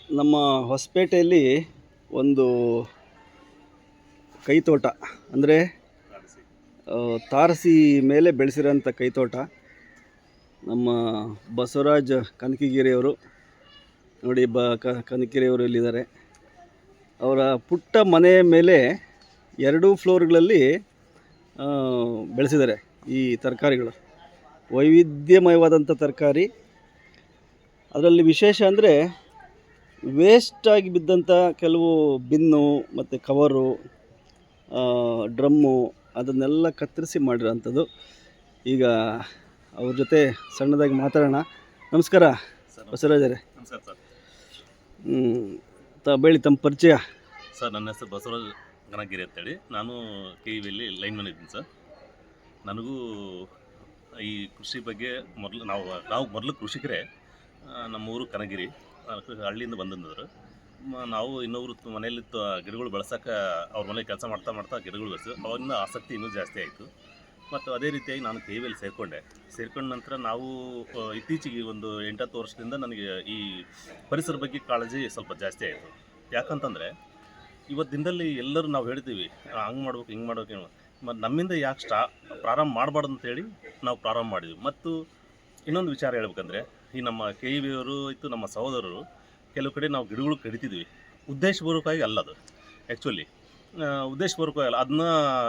ನಮ್ಮ ಹೊಸಪೇಟೆಯಲ್ಲಿ ಒಂದು ಕೈತೋಟ ಅಂದರೆ ತಾರಸಿ ಮೇಲೆ ಬೆಳೆಸಿರೋಂಥ ಕೈತೋಟ. ನಮ್ಮ ಬಸವರಾಜ್ ಕನಕಗಿರಿಯವರು ನೋಡಿ, ಕನಕಗಿರಿಯವರು ಇಲ್ಲಿದ್ದಾರೆ. ಅವರ ಪುಟ್ಟ ಮನೆಯ ಮೇಲೆ 2 ಫ್ಲೋರ್ಗಳಲ್ಲಿ ಬೆಳೆಸಿದ್ದಾರೆ ಈ ತರಕಾರಿಗಳು. ವೈವಿಧ್ಯಮಯವಾದಂಥ ತರಕಾರಿ. ಅದರಲ್ಲಿ ವಿಶೇಷ ಅಂದರೆ ವೇಸ್ಟಾಗಿ ಬಿದ್ದಂಥ ಕೆಲವು ಬಿನ್ನು ಮತ್ತು ಕವರು, ಡ್ರಮ್ಮು ಅದನ್ನೆಲ್ಲ ಕತ್ತರಿಸಿ ಮಾಡಿರೋಂಥದ್ದು. ಈಗ ಅವ್ರ ಜೊತೆ ಸಣ್ಣದಾಗಿ ಮಾತಾಡೋಣ. ನಮಸ್ಕಾರ ಬಸವರಾಜರೇ. ನಮಸ್ಕಾರ ಸರ್. ಬೇಳಿ ತಮ್ಮ ಪರಿಚಯ. ಸರ್, ನನ್ನ ಹೆಸರು ಬಸವರಾಜ್ ಕನಕಗಿರಿ ಅಂತೇಳಿ. ನಾನು KVಯಲ್ಲಿ ಲೈನ್ ಮ್ಯಾನ್ ಇದ್ದೀನಿ ಸರ್. ನನಗೂ ಈ ಕೃಷಿ ಬಗ್ಗೆ ನಾವು ಮೊದಲು ಕೃಷಿಕರೇ. ನಮ್ಮ ಊರು ಕನಗಿರಿ, ಹಳ್ಳಿಯಿಂದ ಬಂದಂದರು. ನಾವು ಇನ್ನೊಬ್ರು ಮನೆಯಲ್ಲಿ ಗಿಡಗಳು ಬೆಳೆಸೋಕೆ ಅವ್ರ ಮನೆಗೆ ಕೆಲಸ ಮಾಡ್ತಾ ಮಾಡ್ತಾ ಗಿಡಗಳು ಬೆಳೆಸಿದ್ರು. ಅವಾಗಿಂದ ಆಸಕ್ತಿ ಇನ್ನೂ ಜಾಸ್ತಿ ಆಯಿತು. ಮತ್ತು ಅದೇ ರೀತಿಯಾಗಿ ನಾನು KVಯಲ್ಲಿ ಸೇರ್ಕೊಂಡ ನಂತರ ನಾವು ಇತ್ತೀಚೆಗೆ ಒಂದು 8-10 ವರ್ಷದಿಂದ ನನಗೆ ಈ ಪರಿಸರ ಬಗ್ಗೆ ಕಾಳಜಿ ಸ್ವಲ್ಪ ಜಾಸ್ತಿ ಆಯಿತು. ಯಾಕಂತಂದರೆ ಇವತ್ತು ದಿನದಲ್ಲಿ ಎಲ್ಲರೂ ನಾವು ಹೇಳ್ತೀವಿ ಹಂಗೆ ಮಾಡ್ಬೇಕು ಹಿಂಗೆ ಮಾಡ್ಬೇಕು, ಮತ್ತು ನಮ್ಮಿಂದ ಯಾಕೆ ಪ್ರಾರಂಭ ಮಾಡಬಾರ್ದು ಅಂತೇಳಿ ನಾವು ಪ್ರಾರಂಭ ಮಾಡಿದ್ವಿ. ಮತ್ತು ಇನ್ನೊಂದು ವಿಚಾರ ಹೇಳ್ಬೇಕಂದ್ರೆ, ಈ ನಮ್ಮ KVಯವರು ಇತ್ತು ನಮ್ಮ ಸಹೋದರರು ಕೆಲವು ಕಡೆ ನಾವು ಗಿಡಗಳು ಕಡಿತಿದ್ವಿ. ಉದ್ದೇಶಪೂರ್ವಕವಾಗಿ ಅಲ್ಲ, ಅದು ಆ್ಯಕ್ಚುಲಿ ಉದ್ದೇಶಪೂರ್ವಕವಾಗಿ ಅಲ್ಲ. ಅದನ್ನ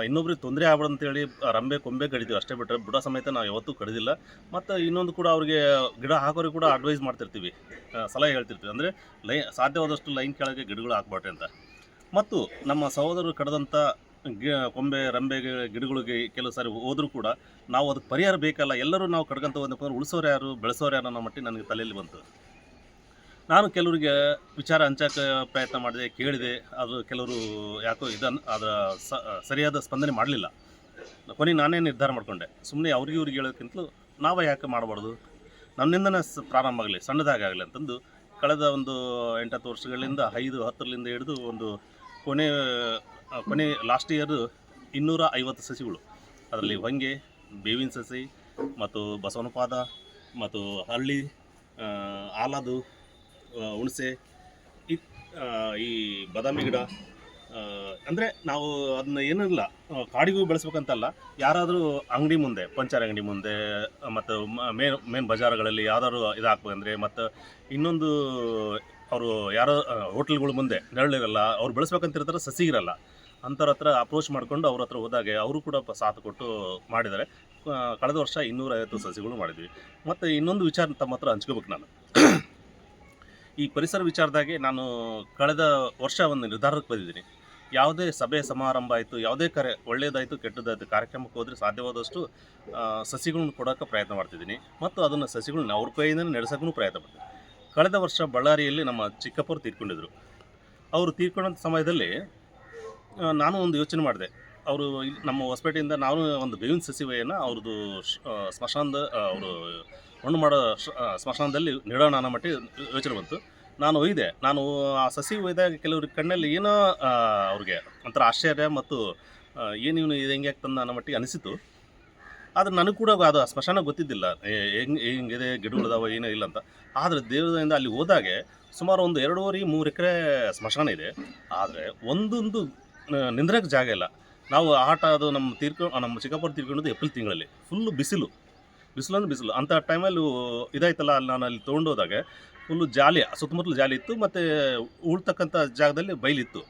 ಇನ್ನೊಬ್ರಿಗೆ ತೊಂದರೆ ಆಗ್ಬಾರ್ದು ಅಂತೇಳಿ ರಂಬೆ ಕೊಂಬೆ ಕಡಿತೀವಿ ಅಷ್ಟೇ, ಬಿಟ್ಟರೆ ಬುಡ ಸಮೇತ ನಾವು ಯಾವತ್ತೂ ಕಡಿದಿಲ್ಲ. ಮತ್ತು ಇನ್ನೊಂದು ಕೂಡ ಅವ್ರಿಗೆ ಗಿಡ ಹಾಕೋರಿಗೆ ಕೂಡ ಅಡ್ವೈಸ್ ಮಾಡ್ತಿರ್ತೀವಿ, ಸಲಹೆ ಹೇಳ್ತಿರ್ತೀವಿ. ಅಂದರೆ ಸಾಧ್ಯವಾದಷ್ಟು ಲೈನ್ ಕೆಳಗೆ ಗಿಡಗಳು ಹಾಕ್ಬಾರ್ದು ಅಂತ. ಮತ್ತು ನಮ್ಮ ಸಹೋದರರು ಕಡಿದಂಥ ಕೊಂಬೆ ರಂಬೆ ಗಿಡಗಳಿಗೆ ಕೆಲವು ಸಾರಿ ಹೋದರೂ ಕೂಡ ನಾವು ಅದಕ್ಕೆ ಪರಿಹಾರ ಬೇಕಲ್ಲ, ಎಲ್ಲರೂ ನಾವು ಕಡ್ಕೊಂತ ಹೋದಪ್ಪ ಉಳಿಸೋರು ಯಾರು, ಬೆಳೆಸೋರು ಯಾರು ಅನ್ನೋ ಮಟ್ಟಿಗೆ ನನಗೆ ತಲೆಯಲ್ಲಿ ಬಂತು. ನಾನು ಕೆಲವರಿಗೆ ವಿಚಾರ ಹಂಚೋಕ್ಕೆ ಪ್ರಯತ್ನ ಮಾಡಿದೆ, ಕೇಳಿದೆ. ಅದು ಕೆಲವರು ಯಾಕೋ ಅದರ ಸರಿಯಾದ ಸ್ಪಂದನೆ ಮಾಡಲಿಲ್ಲ. ಕೊನೆಗೆ ನಾನೇ ನಿರ್ಧಾರ ಮಾಡಿಕೊಂಡೆ, ಸುಮ್ಮನೆ ಇವ್ರಿಗೆ ಹೇಳೋಕ್ಕಿಂತಲೂ ನಾವೇ ಯಾಕೆ ಮಾಡಬಾರ್ದು, ನನ್ನಿಂದನೇ ಪ್ರಾರಂಭ ಆಗಲಿ, ಸಣ್ಣದಾಗಲಿ ಅಂತಂದು ಕಳೆದ ಒಂದು 8-10 ವರ್ಷಗಳಿಂದ 5-10ರಿಂದ ಹಿಡಿದು ಒಂದು ಕೊನೆ ಲಾಸ್ಟ್ ಇಯರ್ 250 ಸಸಿಗಳು, ಅದರಲ್ಲಿ ಹೊಂಗೆ, ಬೇವಿನ ಸಸಿ ಮತ್ತು ಬಸವನಪಾದ ಮತ್ತು ಹಳ್ಳಿ, ಆಲದು, ಹುಣಸೆ, ಈ ಬಾದಾಮಿ ಗಿಡ. ಅಂದರೆ ನಾವು ಅದನ್ನ ಏನಿಲ್ಲ ಕಾಡಿಗೂ ಬೆಳೆಸ್ಬೇಕಂತಲ್ಲ, ಯಾರಾದರೂ ಅಂಗಡಿ ಮುಂದೆ, ಪಂಚರ್ ಅಂಗಡಿ ಮುಂದೆ ಮತ್ತು ಮೇನ್ ಬಜಾರ್ಗಳಲ್ಲಿ ಯಾವ್ದಾದ್ರು ಇದು ಹಾಕ್ಬೇಕಂದ್ರೆ, ಮತ್ತು ಇನ್ನೊಂದು ಅವರು ಯಾರೋ ಹೋಟೆಲ್ಗಳ ಮುಂದೆ ನೆರಳಿರಲ್ಲ, ಅವ್ರು ಬೆಳೆಸ್ಬೇಕಂತಿರ್ತಾರೆ, ಸಸಿ ಇರಲ್ಲ, ಅಂಥವ್ರ ಹತ್ರ ಅಪ್ರೋಚ್ ಮಾಡಿಕೊಂಡು ಅವ್ರ ಹತ್ರ ಹೋದಾಗೆ ಅವರು ಕೂಡ ಸಾಥ್ ಕೊಟ್ಟು ಮಾಡಿದ್ದಾರೆ. ಕಳೆದ ವರ್ಷ 250 ಸಸಿಗಳು ಮಾಡಿದ್ವಿ. ಮತ್ತು ಇನ್ನೊಂದು ವಿಚಾರ ತಮ್ಮ ಹತ್ರ ಹಂಚ್ಕೋಬೇಕು. ನಾನು ಈ ಪರಿಸರ ವಿಚಾರದಾಗೆ ನಾನು ಕಳೆದ ವರ್ಷ ಒಂದು ನಿರ್ಧಾರಕ್ಕೆ ಬಂದಿದ್ದೀನಿ. ಯಾವುದೇ ಸಭೆ ಸಮಾರಂಭ ಆಯಿತು, ಯಾವುದೇ ಒಳ್ಳೆಯದಾಯಿತು ಕೆಟ್ಟದ್ದಾಯಿತು ಕಾರ್ಯಕ್ರಮಕ್ಕೆ ಹೋದರೆ ಸಾಧ್ಯವಾದಷ್ಟು ಸಸಿಗಳನ್ನ ಕೊಡೋಕ್ಕೆ ಪ್ರಯತ್ನ ಮಾಡ್ತಿದ್ದೀನಿ. ಮತ್ತು ಅದನ್ನು ಸಸಿಗಳನ್ನ ಅವ್ರ ಕೈಯಿಂದ ನಡೆಸೋಕ್ಕೂ ಪ್ರಯತ್ನ ಮಾಡ್ತೀನಿ. ಕಳೆದ ವರ್ಷ ಬಳ್ಳಾರಿಯಲ್ಲಿ ನಮ್ಮ ಚಿಕ್ಕಪ್ಪರು ತೀರ್ಕೊಂಡಿದ್ರು. ಅವರು ತೀರ್ಕೊಂಡಂಥ ಸಮಯದಲ್ಲಿ ನಾನು ಒಂದು ಯೋಚನೆ ಮಾಡಿದೆ. ಅವರು ನಮ್ಮ ಹೊಸಪೇಟೆಯಿಂದ ನಾನು ಒಂದು ಬೇವಿನ ಸಸಿವೆಯನ್ನು ಅವ್ರದ್ದು ಸ್ಮಶಾನದ ಅವರು ಮಣ್ಣು ಮಾಡೋ ಸ್ಮಶಾನದಲ್ಲಿ ನೆಡೋಣ ಅನ್ನೋ ಮಟ್ಟಿಗೆ ಯೋಚನೆ ಬಂತು. ನಾನು ಒಯ್ದೆ. ನಾನು ಆ ಸಸಿ ಒಯ್ದಾಗ ಕೆಲವ್ರಿಗೆ ಕಣ್ಣಲ್ಲಿ ಏನೋ ಅವ್ರಿಗೆ ಒಂಥರ ಆಶ್ಚರ್ಯ ಮತ್ತು ಏನು ಇವನು ಇದು ಹೆಂಗೆ ಆಗ್ತಂದ ಅನ್ನೋ ಮಟ್ಟಿಗೆ ಅನಿಸಿತು. ಆದರೆ ನನಗೆ ಕೂಡ ಅದು ಆ ಸ್ಮಶಾನ ಗೊತ್ತಿದ್ದಿಲ್ಲ, ಹೆಂಗಿದೆ ಗಿಡಗಳದಾವ ಏನೋ ಇಲ್ಲ ಅಂತ. ಆದರೆ ದೇವದಿಂದ ಅಲ್ಲಿ ಹೋದಾಗೆ ಸುಮಾರು ಒಂದು 2.5-3 ಎಕರೆ ಸ್ಮಶಾನ ಇದೆ. ಆದರೆ ಒಂದೊಂದು ನಿಂದ್ರಕ್ಕೆ ಜಾಗ ಇಲ್ಲ. ನಾವು ಅದು ನಮ್ಮ ಚಿಕ್ಕಪ್ಪರು ತೀರ್ಕೊಂಡದ್ದು ಏಪ್ರಿಲ್ ತಿಂಗಳಲ್ಲಿ. ಫುಲ್ಲು ಬಿಸಿಲು ಅಂದ್ರೆ ಬಿಸಿಲು. ಅಂಥ ಟೈಮಲ್ಲಿ ಇದಾಯ್ತಲ್ಲ, ಅಲ್ಲಿ ನಾನು ಅಲ್ಲಿ ತೊಗೊಂಡೋದಾಗ ಫುಲ್ಲು ಜಾಲಿ, ಸುತ್ತಮುತ್ತಲು ಜಾಲಿ ಇತ್ತು, ಮತ್ತು ಉಳ್ತಕ್ಕಂಥ ಜಾಗದಲ್ಲಿ ಬಯಲಿತ್ತು.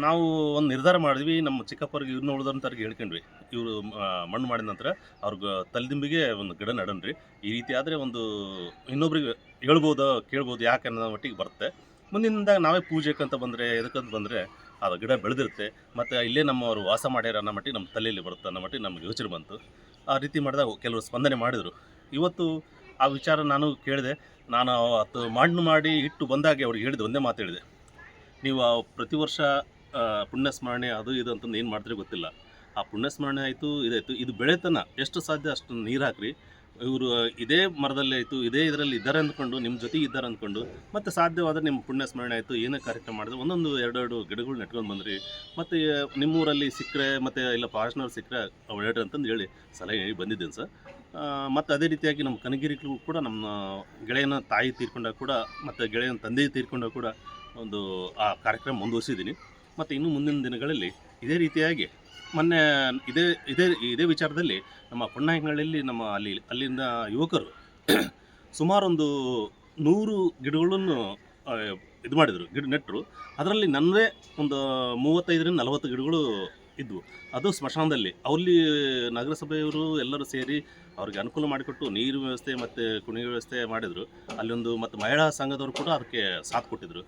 ನಾವು ಒಂದು ನಿರ್ಧಾರ ಮಾಡಿದ್ವಿ, ನಮ್ಮ ಚಿಕ್ಕಪ್ಪರಿಗೆ ಇವ್ರನ್ನ ಉಳಿದಂಥವ್ರಿಗೆ ಹೇಳ್ಕೊಂಡ್ವಿ, ಇವರು ಮಣ್ಣು ಮಾಡಿದ ನಂತರ ಅವ್ರಿಗೆ ತಲೆದಿಂಬಿಗೆ ಒಂದು ಗಿಡ ನಡನ್ರಿ, ಈ ರೀತಿ ಆದರೆ ಒಂದು ಇನ್ನೊಬ್ರಿಗೆ ಹೇಳ್ಬೋದು ಕೇಳ್ಬೋದು, ಯಾಕೆ ಅನ್ನೋ ಮಟ್ಟಿಗೆ ಬರುತ್ತೆ. ಮುಂದಿನದಾಗ ನಾವೇ ಪೂಜೆಕ್ಕಂತ ಬಂದರೆ ಎದಕ್ಕಂತ ಬಂದರೆ ಅದು ಗಿಡ ಬೆಳೆದಿರುತ್ತೆ, ಮತ್ತು ಇಲ್ಲೇ ನಮ್ಮವರು ವಾಸ ಮಾಡ್ಯಾರ ಅನ್ನೋ ಮಟ್ಟಿಗೆ ನಮ್ಮ ತಲೆಯಲ್ಲಿ ಬರುತ್ತೆ ಅನ್ನೋ ಮಟ್ಟಿಗೆ ನಮಗೆ ಯೋಚನೆ ಬಂತು. ಆ ರೀತಿ ಮಾಡಿದಾಗ ಕೆಲವರು ಸ್ಪಂದನೆ ಮಾಡಿದರು. ಇವತ್ತು ಆ ವಿಚಾರ ನಾನು ಕೇಳಿದೆ. ನಾನು ಅದು ಮಣ್ಣು ಮಾಡಿ ಇಟ್ಟು ಬಂದಾಗೆ ಅವ್ರಿಗೆ ಹೇಳಿದೆ, ಒಂದೇ ಮಾತು ಹೇಳಿದೆ, ನೀವು ಪ್ರತಿ ವರ್ಷ ಪುಣ್ಯಸ್ಮರಣೆ ಅದು ಇದು ಅಂತಂದು ಏನು ಮಾಡ್ತೀರಿ ಗೊತ್ತಿಲ್ಲ. ಆ ಪುಣ್ಯಸ್ಮರಣೆ ಆಯಿತು, ಇದಾಯಿತು, ಇದು ಬೆಳೆತನ ಎಷ್ಟು ಸಾಧ್ಯ ಅಷ್ಟು ನೀರು ಹಾಕ್ರಿ. ಇವರು ಇದೇ ಮರದಲ್ಲಿ ಆಯಿತು, ಇದೇ ಇದರಲ್ಲಿ ಇದ್ದಾರೆ ಅಂದ್ಕೊಂಡು, ನಿಮ್ಮ ಜೊತೆಗೆ ಇದ್ದಾರೆ ಅಂದ್ಕೊಂಡು, ಮತ್ತು ಸಾಧ್ಯವಾದರೆ ನಿಮ್ಮ ಪುಣ್ಯಸ್ಮರಣೆ ಆಯಿತು, ಏನೇ ಕಾರ್ಯಕ್ರಮ ಮಾಡಿದ್ರೆ ಒಂದೊಂದು 2 ಗಿಡಗಳು ನೆಟ್ಕೊಂಡು ಬಂದ್ರಿ. ಮತ್ತು ನಿಮ್ಮೂರಲ್ಲಿ ಸಿಕ್ಕರೆ ಮತ್ತು ಇಲ್ಲ ಫಾರೆಸ್ಟ್ನವ್ರು ಸಿಕ್ಕರೆ ಅವ್ರು ಹೇಳ್ರಿ ಅಂತಂದು ಹೇಳಿ ಸಲಹೆ ಬಂದಿದ್ದೇನೆ ಸರ್. ಮತ್ತು ಅದೇ ರೀತಿಯಾಗಿ ನಮ್ಮ ಕನಗಿರಿಗೂ ಕೂಡ ನಮ್ಮ ಗೆಳೆಯನ ತಾಯಿ ತೀರ್ಕೊಂಡಾಗ ಕೂಡ ಮತ್ತು ಗೆಳೆಯನ ತಂದೆ ತೀರ್ಕೊಂಡಾಗ ಕೂಡ ಒಂದು ಆ ಕಾರ್ಯಕ್ರಮ ಮುಂದುವರಿಸಿದ್ದೀನಿ. ಮತ್ತು ಇನ್ನು ಮುಂದಿನ ದಿನಗಳಲ್ಲಿ ಇದೇ ರೀತಿಯಾಗಿ ಮೊನ್ನೆ ಇದೇ ಇದೇ ಇದೇ ವಿಚಾರದಲ್ಲಿ ನಮ್ಮ ಹೊನ್ನಾಳಿಯಲ್ಲಿ ನಮ್ಮ ಅಲ್ಲಿಂದ ಯುವಕರು ಸುಮಾರೊಂದು 100 ಗಿಡಗಳನ್ನು ಇದು ಮಾಡಿದರು, ಗಿಡ ನೆಟ್ಟರು. ಅದರಲ್ಲಿ ನನ್ನದೇ ಒಂದು 35ರಿಂದ 40 ಗಿಡಗಳು ಇದ್ವು. ಅದು ಸ್ಮಶಾನದಲ್ಲಿ ಅಲ್ಲಿ ನಗರಸಭೆಯವರು ಎಲ್ಲರೂ ಸೇರಿ ಅವ್ರಿಗೆ ಅನುಕೂಲ ಮಾಡಿಕೊಟ್ಟು ನೀರು ವ್ಯವಸ್ಥೆ ಮತ್ತು ಕುಣಿಗೆ ವ್ಯವಸ್ಥೆ ಮಾಡಿದರು. ಅಲ್ಲೊಂದು ಮತ್ತು ಮಹಿಳಾ ಸಂಘದವರು ಕೂಡ ಅದಕ್ಕೆ ಸಾಥ್ ಕೊಟ್ಟಿದ್ದರು.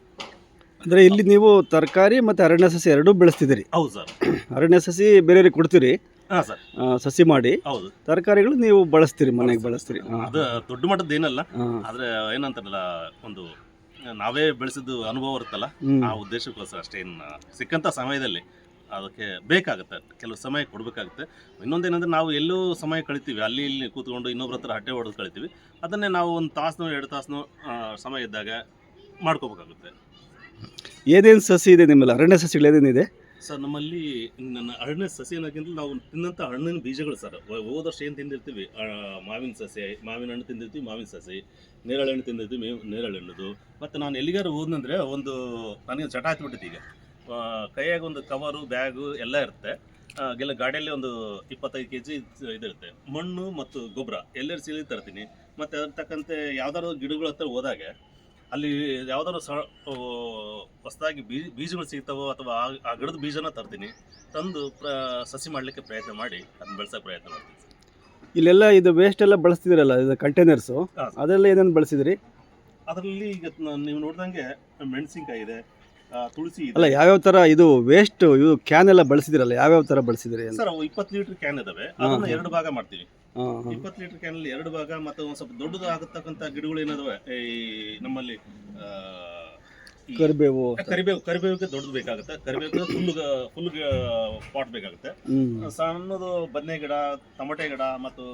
ಅಂದರೆ ಇಲ್ಲಿ ನೀವು ತರಕಾರಿ ಮತ್ತು ಅರಣ್ಯ ಸಸಿ ಎರಡೂ ಬೆಳೆಸ್ತಿದ್ದೀರಿ? ಹೌದು ಸರ್. ಅರಣ್ಯ ಸಸಿ ಬೇರೆಯವ್ರಿಗೆ ಕೊಡ್ತೀರಿ? ಹಾಂ ಸರ್. ಸಸಿ ಮಾಡಿ. ಹೌದು. ತರಕಾರಿಗಳು ನೀವು ಬಳಸ್ತೀರಿ, ಮನೆಗೆ ಬಳಸ್ತೀರಿ? ಅದು ದೊಡ್ಡ ಮಟ್ಟದ ಏನಲ್ಲ, ಆದರೆ ಏನಂತಾರಲ್ಲ, ಒಂದು ನಾವೇ ಬೆಳೆಸಿದ್ದು ಅನುಭವ ಇರುತ್ತಲ್ಲ, ಆ ಉದ್ದೇಶಕ್ಕೋಸ್ಕರ ಅಷ್ಟೇ. ಇನ್ನು ಸಿಕ್ಕಂಥ ಸಮಯದಲ್ಲಿ ಅದಕ್ಕೆ ಬೇಕಾಗುತ್ತೆ, ಕೆಲವು ಸಮಯ ಕೊಡಬೇಕಾಗುತ್ತೆ. ಇನ್ನೊಂದೇನೆಂದರೆ ನಾವು ಎಲ್ಲೋ ಸಮಯ ಕಳಿತೀವಿ, ಅಲ್ಲಿ ಇಲ್ಲಿ ಕೂತ್ಕೊಂಡು ಇನ್ನೊಬ್ರ ಹತ್ರ ಹಟ್ಟೆ ಹೊಡೆದು ಕಳಿತೀವಿ. ಅದನ್ನೇ ನಾವು 1 ತಾಸು 2 ತಾಸು ಸಮಯ ಇದ್ದಾಗ ಮಾಡ್ಕೋಬೇಕಾಗುತ್ತೆ. ಏನೇನು ಸಸಿ ಇದೆ ನಿಮ್ಮಲ್ಲಿ? ಅರಣ್ಯ ಸಸಿಗಳು ಏನೇನಿದೆ ಸರ್? ನಮ್ಮಲ್ಲಿ ನನ್ನ ಅರಣ್ಯ ಸಸಿ ಅನ್ನೋಕ್ಕಿಂತ ನಾವು ತಿನ್ನಂಥ ಹಣ್ಣಿನ ಬೀಜಗಳು ಸರ್. ಹೋದ ವರ್ಷ ಏನು ತಿಂದಿರ್ತೀವಿ, ಮಾವಿನ ಸಸಿ, ಮಾವಿನ ಹಣ್ಣು ತಿಂದಿರ್ತೀವಿ, ಮಾವಿನ ಸಸಿ, ನೇರಳೆ ಹಣ್ಣು ತಿಂದಿರ್ತೀವಿ, ನೇರಳೆ ಹಣ್ಣುದು. ಮತ್ತು ನಾನು ಎಲ್ಲಿಗಾರು ಹೋದ್ನಂದರೆ ಒಂದು ನನಗೆ ಚಟ ಹತ್ಬಿಟ್ಟಿತ್ತು. ಈಗ ಕೈಯಾಗ ಒಂದು ಕವರು, ಬ್ಯಾಗು ಎಲ್ಲ ಇರುತ್ತೆ. ಗಾಡಿಯಲ್ಲಿ ಒಂದು 25 kg ಇದಿರುತ್ತೆ. ಮಣ್ಣು ಮತ್ತು ಗೊಬ್ಬರ ಎಲ್ಲರೂ ಸಿಲಿ ತರ್ತೀನಿ. ಮತ್ತು ಅದ್ರ ತಕ್ಕಂತೆ ಯಾವ್ದಾದ್ರು ಗಿಡಗಳ ಹತ್ರ ಹೋದಾಗ ಅಲ್ಲಿ ಯಾವ್ದಾದ್ರು ಹೊಸದಾಗಿ ಬೀಜಗಳು ಸಿಗ್ತಾವೋ ಅಥವಾ ಆ ಗಿಡದ ಬೀಜನ ತರ್ತೀನಿ, ತಂದು ಸಸಿ ಮಾಡಲಿಕ್ಕೆ ಪ್ರಯತ್ನ ಮಾಡಿ ಅದನ್ನ ಬೆಳೆಸೋಕೆ ಪ್ರಯತ್ನ ಮಾಡ್ತೀನಿ. ಇಲ್ಲೆಲ್ಲ ಇದು ವೇಸ್ಟ್ ಎಲ್ಲ ಬಳಸ್ತಿದ್ದೀರಲ್ಲ, ಇದು ಕಂಟೈನರ್ಸು, ಅದೆಲ್ಲ ಏನೇನು ಬಳಸಿದಿರಿ? ಅದರಲ್ಲಿ ಈಗ ನೀವು ನೋಡ್ದಂಗೆ ಮೆಣಸಿನ್ಕಾಯಿ ಇದೆ, ತುಳಸಿ ಇದೆ. ಅಲ್ಲ, ಯಾವ್ಯಾವ ಥರ ಇದು ವೇಸ್ಟ್, ಇದು ಕ್ಯಾನ್ ಎಲ್ಲ ಬಳಸಿದಿರಲ್ಲ, ಯಾವ್ಯಾವ ಥರ ಬಳಸಿದಿರಿ ಸರ್? ಅವು 20 ಲೀಟರ್ ಕ್ಯಾನ್ ಇದಾವೆ, ಅದನ್ನ 2 ಭಾಗ ಮಾಡ್ತೀವಿ. 20 ಲೀಟರ್ ಕ್ಯಾನಲ್ಲಿ 2 ಭಾಗ. ಮತ್ತು ಒಂದು ಸ್ವಲ್ಪ ದೊಡ್ಡದು ಆಗತಕ್ಕಂಥ ಗಿಡಗಳು ಏನಾದವೆ ಈ ನಮ್ಮಲ್ಲಿ, ಕರಿಬೇವಿಗೆ ದೊಡ್ಡದು ಬೇಕಾಗುತ್ತೆ. ಕರಿಬೇವಿಗೆ ಫುಲ್ ಪಾಟ್ ಬೇಕಾಗುತ್ತೆ. ಸಣ್ಣದು ಬದನೆ ಗಿಡ, ಟೊಮಟೆ ಗಿಡ ಮತ್ತು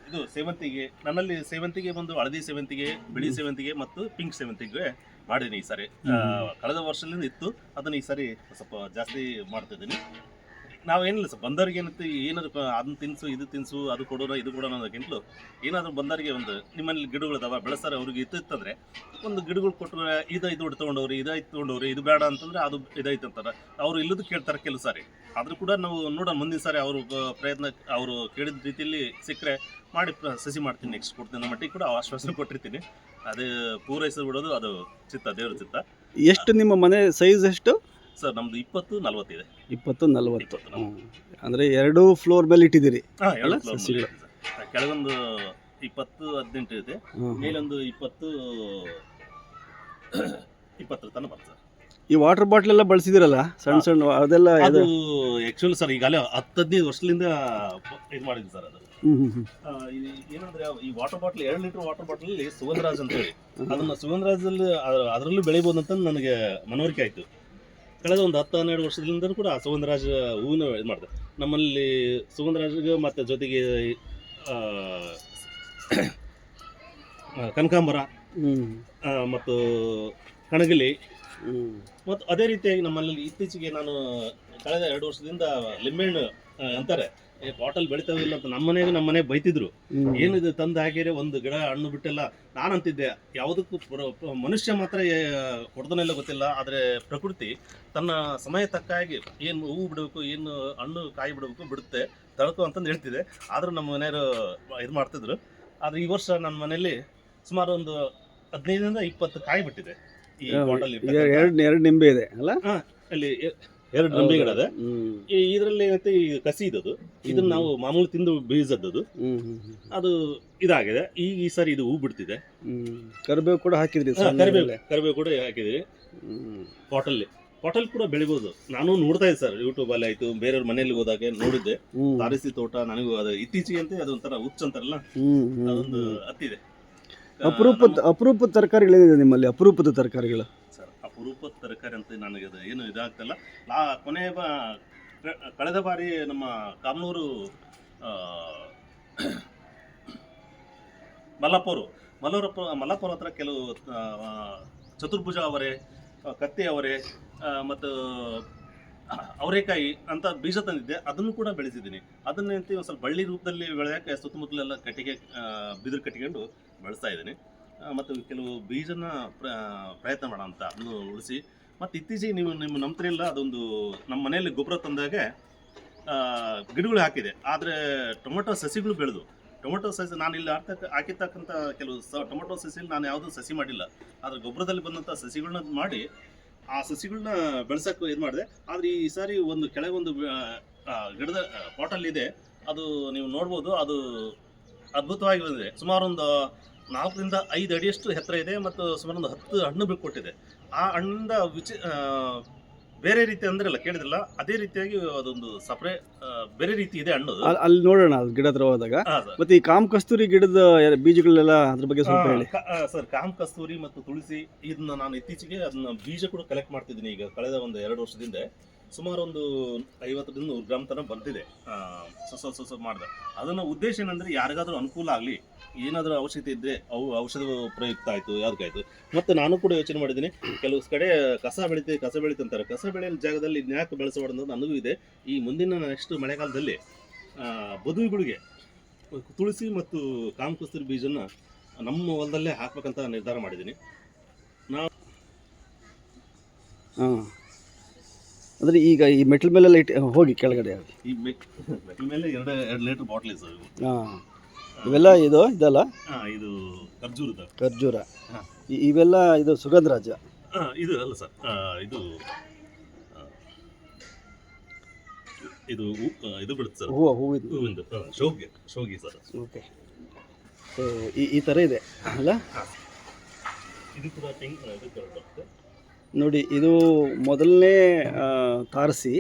ಇದು ಸೇವಂತಿಗೆ. ನನ್ನಲ್ಲಿ ಸೇವಂತಿಗೆ ಒಂದು ಹಳದಿ ಸೇವಂತಿಗೆ, ಬಿಳಿ ಸೇವಂತಿಗೆ ಮತ್ತು ಪಿಂಕ್ ಸೇವಂತಿಗೆ ಮಾಡಿದ್ದೀನಿ ಈ ಸಾರಿ. ಕಳೆದ ವರ್ಷದಿಂದ ಇತ್ತು, ಅದನ್ನು ಈ ಸಾರಿ ಸ್ವಲ್ಪ ಜಾಸ್ತಿ ಮಾಡ್ತಿದ್ದೀನಿ. ನಾವೇನಿಲ್ಲ ಸರ್, ಬಂದವ್ರಿಗೆ ಏನಂತ ಏನಾದ್ರು ಅದನ್ನ ತಿನ್ಸು, ಇದು ತಿನ್ಸು, ಅದು ಕೊಡೋಣ, ಇದು ಕೊಡೋಣ ಅನ್ನೋದಕ್ಕಿಂತಲೂ ಏನಾದರೂ ಬಂದವರಿಗೆ ಒಂದು ನಿಮ್ಮಲ್ಲಿ ಗಿಡಗಳಿದಾವೆ ಬೆಳೆಸ್ತಾರೆ, ಅವ್ರಿಗೆ ಇತ್ತಂದರೆ ಒಂದು ಗಿಡಗಳು ಕೊಟ್ಟರೆ ಇದು ತೊಗೊಂಡವ್ರಿ, ಇದಾಯ್ತು ತೊಗೊಂಡವ್ರಿ, ಇದು ಬೇಡ ಅಂತಂದರೆ ಅದು ಇದೈತೆ ಅಂತಾರೆ. ಅವರು ಇಲ್ಲದು ಕೇಳ್ತಾರೆ ಕೆಲವು ಸಾರಿ. ಆದರೂ ಕೂಡ ನಾವು ನೋಡೋಣ, ಮುಂದಿನ ಸಾರಿ ಅವರು ಪ್ರಯತ್ನ, ಅವರು ಕೇಳಿದ ರೀತಿಯಲ್ಲಿ ಸಿಕ್ಕರೆ ಮಾಡಿ ಸಸಿ ಮಾಡ್ತೀನಿ, ನೆಕ್ಸ್ಟ್ ಕೊಡ್ತೀನಿ ನಮ್ಮ ಮಟ್ಟಿಗೆ ಕೂಡ ಆಶ್ವಾಸನೆ ಕೊಟ್ಟಿರ್ತೀನಿ. ಅದು ಪೂರೈಸಿ ಬಿಡೋದು ಅದು ಚಿತ್ತ, ದೇವ್ರ ಚಿತ್ತ. ಎಷ್ಟು ನಿಮ್ಮ ಮನೆ ಸೈಜ್ ಎಷ್ಟು ಸರ್? ನಮ್ದು 20-40 ಇದೆ. 20-40 ಅಂದರೆ 2 ಫ್ಲೋರ್ ಮೇಲೆ ಇಟ್ಟಿದ್ದೀರಿ? ಕೆಳಗೊಂದು 20-18 ಇದೆ, ಮೇಲೊಂದು 20 ತನಕ ಬರ್ತದೆ. ಈ ವಾಟರ್ ಬಾಟ್ಲ್ ಎಲ್ಲ ಬಳಸಿದಿರಲ್ಲ, ಸಣ್ಣ ಸಣ್ಣ, ಅದೆಲ್ಲ ಅದು ಆ್ಯಕ್ಚುಲಿ ಸರ್ ಈಗಾಗಲೇ 10-15 ವರ್ಷದಿಂದ ಇದು ಮಾಡಿದ್ವಿ ಸರ್. ಅದು ಏನಂದ್ರೆ ಈ ವಾಟರ್ ಬಾಟ್ಲ್ 2 ಲೀಟರ್ ವಾಟರ್ ಬಾಟ್ಲಲ್ಲಿ ಸುಗಂಧರಾಜ್ ಅಂತ ಹೇಳಿ, ಅದನ್ನು ಸುಗಂಧರಾಜಲ್ಲಿ ಅದರಲ್ಲೂ ಬೆಳಿಬೋದು ಅಂತ ನನಗೆ ಮನವರಿಕೆ ಆಯಿತು. ಕಳೆದ ಒಂದು 10-12 ವರ್ಷದಿಂದ ಕೂಡ ಸುಗಂಧರಾಜ ಹೂವಿನ ಇದು ಮಾಡಿದೆ. ನಮ್ಮಲ್ಲಿ ಸುಗಂಧರಾಜಗೆ ಮತ್ತು ಜೊತೆಗೆ ಕನಕಾಂಬರ ಮತ್ತು ಕಣಗಿಲಿ ಮತ್ತು ಅದೇ ರೀತಿಯಾಗಿ ನಮ್ಮಲ್ಲಿ ಇತ್ತೀಚೆಗೆ ನಾನು ಕಳೆದ 2 ವರ್ಷದಿಂದ ಲಿಂಬೆಹಣ್ಣು ಅಂತಾರೆ, ಬಾಟಲ್ ಬೆಳಿತಾವೆ ಇಲ್ಲ ಅಂತ ನಮ್ಮ ಮನೆ ಬೈತಿದ್ರು. ಏನಿದೆ ತಂದು ಹಾಕಿದ್ರೆ ಒಂದು ಗಿಡ ಹಣ್ಣು ಬಿಟ್ಟೆಲ್ಲ. ನಾನಂತಿದ್ದೆ ಯಾವುದಕ್ಕೂ ಮನುಷ್ಯ ಮಾತ್ರ ಹೊಡೆದನೆಲ್ಲ ಗೊತ್ತಿಲ್ಲ, ಆದರೆ ಪ್ರಕೃತಿ ತನ್ನ ಸಮಯ ತಕ್ಕಾಗಿ ಏನು ಹೂವು ಬಿಡಬೇಕು, ಏನು ಹಣ್ಣು ಕಾಯಿ ಬಿಡಬೇಕು ಬಿಡುತ್ತೆ, ತಳ್ಕೊ ಅಂತಂದು ಹೇಳ್ತಿದೆ. ಆದರೂ ನಮ್ಮ ಮನೆಯವರು ಇದು ಮಾಡ್ತಿದ್ರು. ಆದರೆ ಈ ವರ್ಷ ನನ್ನ ಮನೆಯಲ್ಲಿ ಸುಮಾರು ಒಂದು 15-20 ಕಾಯಿ ಬಿಟ್ಟಿದೆ. ಈ ಬಾಟಲ್ 2 ನಿಂಬೆ ಇದೆ ಅಲ್ಲ, ಅಲ್ಲಿ 2 ನಿಂಬೆ ಗಿಡ ಇದೆ. ಇದರಲ್ಲಿ ಏನಂತೆ ಈ ಕಸಿ ಇದ್ದದು, ಇದನ್ನ ನಾವು ಮಾಮೂಲಿ ತಿಂದು ಬೀಜದ್ದು, ಅದು ಇದಾಗಿದೆ. ಈ ಸಾರಿ ಇದು ಹೂ ಬಿಡ್ತಿದೆ. ಕರಿಬೇವು ಕೂಡ ಹಾಕಿದ್ರಿ? ಕರಿಬೇವು ಕೂಡ ಹಾಕಿದ್ರಿ. ಪಾಟಲ್ ಕೂಡ ಬೆಳಿಬೋದು. ನಾನು ನೋಡ್ತಾ ಇದ್ದೆ ಸರ್, ಯೂಟ್ಯೂಬಲ್ಲಿ ಆಯ್ತು, ಬೇರೆಯವ್ರ ಮನೆಯಲ್ಲಿ ಹೋದಾಗ ನೋಡಿದ್ದೆ. ತಾರಸಿ ತೋಟ ನನಗೂ ಅದು ಇತ್ತೀಚೆಗೆ ಅಂತ ಅದೊಂಥರ ಹುಚ್ಚ ಅಂತಾರಲ್ಲ, ಅದೊಂದು ಹತ್ತಿದೆ. ಅಪರೂಪದ ತರಕಾರಿಗಳಿದೆ ನಿಮ್ಮಲ್ಲಿ? ಅಪರೂಪದ ತರಕಾರಿಗಳು ಸರ್? ಅಪರೂಪದ ತರಕಾರಿ ಅಂತ ನನಗೆ ಅದು ಏನು ಇದಾಗ್ತಲ್ಲ. ಕಳೆದ ಬಾರಿ ನಮ್ಮ ಕಾಮನೂರು ಮಲ್ಲಾಪುರ ಹತ್ರ ಕೆಲವು ಚತುರ್ಭುಜ ಅವರೇ, ಕತ್ತಿ ಅವರೇ ಮತ್ತು ಅವರೆಕಾಯಿ ಅಂತ ಬೀಜ ತಂದಿದ್ದೆ, ಅದನ್ನು ಕೂಡ ಬೆಳೆಸಿದ್ದೀನಿ. ಅದನ್ನಂತೆ ಒಂದು ಸ್ವಲ್ಪ ಬಳ್ಳಿ ರೂಪದಲ್ಲಿ ಬೆಳೆಯೋಕ್ಕೆ ಸುತ್ತಮುತ್ತಲೆಲ್ಲ ಕಟ್ಟಿಗೆ ಬಿದಿರು ಕಟ್ಟಿಕೊಂಡು ಬೆಳೆಸ್ತಾ ಇದ್ದೀನಿ. ಮತ್ತು ಕೆಲವು ಬೀಜನ ಪ್ರಯತ್ನ ಮಾಡೋಣ ಅಂತ ಅದನ್ನು ಉಳಿಸಿ. ಮತ್ತು ಇತ್ತೀಚೆಗೆ ನೀವು ನಂಬ್ತಿರಲಿಲ್ಲ, ಅದೊಂದು ನಮ್ಮ ಮನೆಯಲ್ಲಿ ಗೊಬ್ಬರ ತಂದಾಗೆ ಗಿಡಗಳು ಹಾಕಿದೆ. ಆದರೆ ಟೊಮೊಟೊ ಸಸಿಗಳು ಬೆಳೆದು, ಟೊಮೊಟೊ ಸಸಿ ನಾನು ಇಲ್ಲಿ ಹಾಕಿರ್ತಕ್ಕಂಥ ಕೆಲವು ಟೊಮೊಟೊ ಸಸಿಯಲ್ಲಿ ನಾನು ಯಾವುದೂ ಸಸಿ ಮಾಡಿಲ್ಲ. ಆದರೆ ಗೊಬ್ಬರದಲ್ಲಿ ಬಂದಂಥ ಸಸಿಗಳನ್ನ ಮಾಡಿ ಆ ಸಸಿಗಳನ್ನ ಬೆಳೆಸೋಕೆ ಇದು ಮಾಡಿದೆ. ಆದರೆ ಈ ಸಾರಿ ಒಂದು ಕೆಳಗೊಂದು ಗಿಡದ ಪಾಟಲ್ಲಿ ಇದೆ, ಅದು ನೀವು ನೋಡ್ಬೋದು. ಅದು ಅದ್ಭುತವಾಗಿ ಬಂದಿದೆ. ಸುಮಾರು ಒಂದು 4 ರಿಂದ 5 ಅಡಿಯಷ್ಟು ಎತ್ತರ ಇದೆ ಮತ್ತು ಸುಮಾರು ಒಂದು 10 ಹಣ್ಣು ಬಿಟ್ಕೊಟ್ಟಿದೆ. ಆ ಹಣ್ಣಿಂದ ಬೇರೆ ರೀತಿ ಅಂದ್ರಲ್ಲ, ಕೇಳಿದ್ರಲ್ಲ, ಅದೇ ರೀತಿಯಾಗಿ ಅದೊಂದು ಬೇರೆ ರೀತಿ ಇದೆ ಹಣ್ಣು. ಅಲ್ಲಿ ನೋಡೋಣ, ಅದು ಗಿಡ ಹತ್ರ ಹೋದಾಗ. ಮತ್ತೆ ಈ ಕಾಮ ಕಸ್ತೂರಿ ಗಿಡದ ಬೀಜಗಳೆಲ್ಲ ಅದ್ರ ಬಗ್ಗೆ ಸ್ವಲ್ಪ ಹೇಳಿ ಸರ್. ಕಾಮ ಕಸ್ತೂರಿ ಮತ್ತು ತುಳಸಿ ಇದನ್ನ ನಾನು ಇತ್ತೀಚೆಗೆ ಅದನ್ನ ಬೀಜ ಕೂಡ ಕಲೆಕ್ಟ್ ಮಾಡ್ತಿದ್ದೀನಿ. ಈಗ ಕಳೆದ ಒಂದು 2 ವರ್ಷದಿಂದ ಸುಮಾರು ಒಂದು 50 ರಿಂದ 100 ಗ್ರಾಮ್ ತನಕ ಬಂದಿದೆ. ಸ್ವಲ್ಪ ಮಾಡಿದೆ. ಅದನ್ನ ಉದ್ದೇಶ ಏನಂದ್ರೆ, ಯಾರಿಗಾದ್ರೂ ಅನುಕೂಲ ಆಗಲಿ, ಏನಾದರೂ ಅವಶ್ಯಕತೆ ಇದ್ದರೆ ಔಷಧ ಪ್ರಯುಕ್ತ ಆಯಿತು, ಯಾವುದಕ್ಕಾಯ್ತು. ಮತ್ತು ನಾನು ಕೂಡ ಯೋಚನೆ ಮಾಡಿದ್ದೀನಿ, ಕೆಲವು ಕಡೆ ಕಸ ಬೆಳೀತಂತಾರೆ. ಕಸ ಬೆಳೆಯೋ ಜಾಗದಲ್ಲಿ ಇನ್ಯಾಕೆ ಬೆಳೆಸಬಾರ್ದು ನನಗೂ ಇದೆ. ಈ ಮುಂದಿನ ನೆಕ್ಸ್ಟ್ ಮಳೆಗಾಲದಲ್ಲಿ ಬದುವುಗಳಿಗೆ ತುಳಸಿ ಮತ್ತು ಕಾಮಕಸ್ತೂರಿ ಬೀಜನ ನಮ್ಮ ಹೊಲದಲ್ಲೇ ಹಾಕ್ಬೇಕಂತ ನಿರ್ಧಾರ ಮಾಡಿದ್ದೀನಿ. ಹಾಂ, ಅಂದರೆ ಈಗ ಈ ಮೆಟ್ಲ್ ಮೇಲೆಲ್ಲ ಹೋಗಿ ಕೆಳಗಡೆ ಈ ಮೆಟ್ಲ್ ಮೇಲೆ 2 ಲೀಟರ್ ಬಾಟ್ಲ್ ಇದೆ ಸರ್. ಹಾಂ, ಇವೆಲ್ಲ ಇದಲ್ಲ, ಇದು ಖರ್ಜೂರ. ಇವೆಲ್ಲ ಇದು ಸುಗಂಧರಾಜ. ಇದು ಅಲ್ಲ ಸರ್, ಇದು ಇದು ಬಿಡುತ್ತೆ ಸರ್, ಹೂವಿಂದು ಶೋಗಿ ಸರ್. ಓಕೆ, ಸೊ ಈ ಥರ ಇದೆ ಅಲ್ಲ. ಇದು ಕೂಡ ಬರುತ್ತೆ ನೋಡಿ. ಇದು ಮೊದಲನೇ ತಾರಸಿ,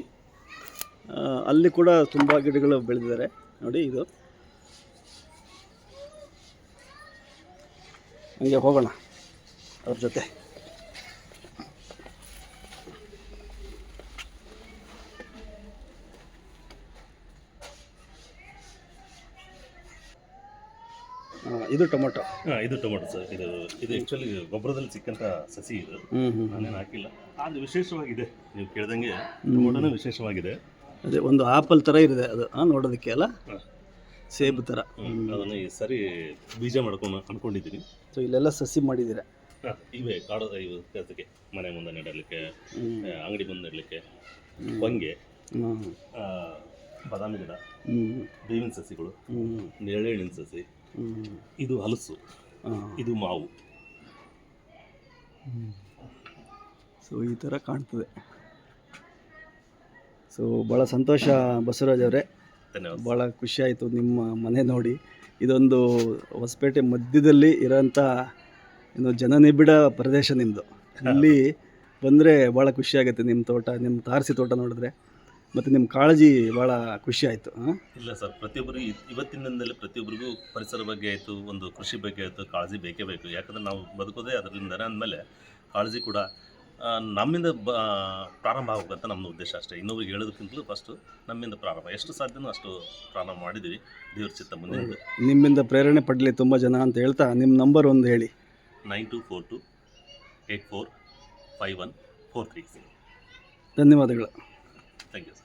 ಅಲ್ಲಿ ಕೂಡ ತುಂಬ ಗಿಡಗಳು ಬೆಳೆದಿದ್ದಾರೆ ನೋಡಿ. ಇದು ಹಂಗೆ ಹೋಗೋಣ ಅವ್ರ ಜೊತೆ. ಇದು ಟೊಮೊಟೊ. ಇದು ಟೊಮೊಟೊ ಸರ್. ಇದು ಆ್ಯಕ್ಚುಲಿ ಗೊಬ್ಬರದಲ್ಲಿ ಸಿಕ್ಕಂಥ ಸಸಿ. ಇದು ನಾನೇನು ಹಾಕಿಲ್ಲ, ಆದರೆ ವಿಶೇಷವಾಗಿದೆ. ನೀವು ಕೇಳ್ದಂಗೆ ಟೊಮೊಟೊನೂ ವಿಶೇಷವಾಗಿದೆ. ಅದೇ ಒಂದು ಆಪಲ್ ಥರ ಇದೆ ಅದು ನೋಡೋದಕ್ಕೆ ಅಲ್ಲ, ಸೇಬು ಥರ. ಅದನ್ನು ಈ ಸರಿ ಬೀಜ ಅನ್ಕೊಂಡಿದ್ದೀನಿ. ಸೊ ಇಲ್ಲೆಲ್ಲ ಸಸಿ ಮಾಡಿದ್ದೀರ? ಇವೆ ಕಾಡು ಇವು ಕೆಲಸಕ್ಕೆ, ಮನೆ ಮುಂದೆ ನೆಡಲಿಕ್ಕೆ, ಅಂಗಡಿ ಮುಂದೆ ನೆಡಲಿಕ್ಕೆ, ಹೊಂಗೆ, ಬಾದಾಮಿ ಗಿಡ, ಬೇವಿನ ಸಸಿಗಳು, ನೇರಳೆಹಣ್ಣಿನ ಸಸಿ, ಇದು ಹಲಸು, ಇದು ಮಾವು. ಸೊ ಈ ಥರ ಕಾಣ್ತದೆ. ಸೊ ಭಾಳ ಸಂತೋಷ ಬಸವರಾಜ್ ಅವರೇ, ಭಾಳ ಖುಷಿಯಾಯಿತು ನಿಮ್ಮ ಮನೆ ನೋಡಿ. ಇದೊಂದು ಹೊಸಪೇಟೆ ಮಧ್ಯದಲ್ಲಿ ಇರೋಂಥ ಜನನಿಬಿಡ ಪ್ರದೇಶ ನಿಮ್ಮದು. ಇಲ್ಲಿ ಬಂದರೆ ಭಾಳ ಖುಷಿಯಾಗುತ್ತೆ. ನಿಮ್ಮ ತೋಟ, ನಿಮ್ಮ ತಾರಸಿ ತೋಟ ನೋಡಿದ್ರೆ, ಮತ್ತು ನಿಮ್ಮ ಕಾಳಜಿ ಭಾಳ ಖುಷಿ ಆಯಿತು. ಇಲ್ಲ ಸರ್, ಪ್ರತಿಯೊಬ್ಬರಿಗೂ ಇವತ್ತಿನ ದಿನದಲ್ಲಿ ಪ್ರತಿಯೊಬ್ಬರಿಗೂ ಪರಿಸರ ಬಗ್ಗೆ ಆಯಿತು, ಒಂದು ಕೃಷಿ ಬಗ್ಗೆ ಆಯಿತು, ಕಾಳಜಿ ಬೇಕೇ ಬೇಕು. ಯಾಕಂದರೆ ನಾವು ಬದುಕೋದೇ ಅದರಿಂದ ಅಂದಮೇಲೆ ಕಾಳಜಿ ಕೂಡ ನಮ್ಮಿಂದ ಪ್ರಾರಂಭ ಆಗಬೇಕಂತ ನಮ್ಮ ಉದ್ದೇಶ ಅಷ್ಟೇ. ಇನ್ನೊಬ್ರಿಗೆ ಹೇಳೋದಕ್ಕಿಂತಲೂ ಫಸ್ಟು ನಮ್ಮಿಂದ ಪ್ರಾರಂಭ, ಎಷ್ಟು ಸಾಧ್ಯನೋ ಅಷ್ಟು ಪ್ರಾರಂಭ ಮಾಡಿದ್ದೀವಿ. ದೇವ್ರ ಚಿತ್ತ ಮುಂದೆ ನಿಮ್ಮಿಂದ ಪ್ರೇರಣೆ ಪಡಲಿ ತುಂಬ ಜನ ಅಂತ ಹೇಳ್ತಾ, ನಿಮ್ಮ ನಂಬರ್ ಒಂದು ಹೇಳಿ. 9242845143. ಧನ್ಯವಾದಗಳು. Thank you sir.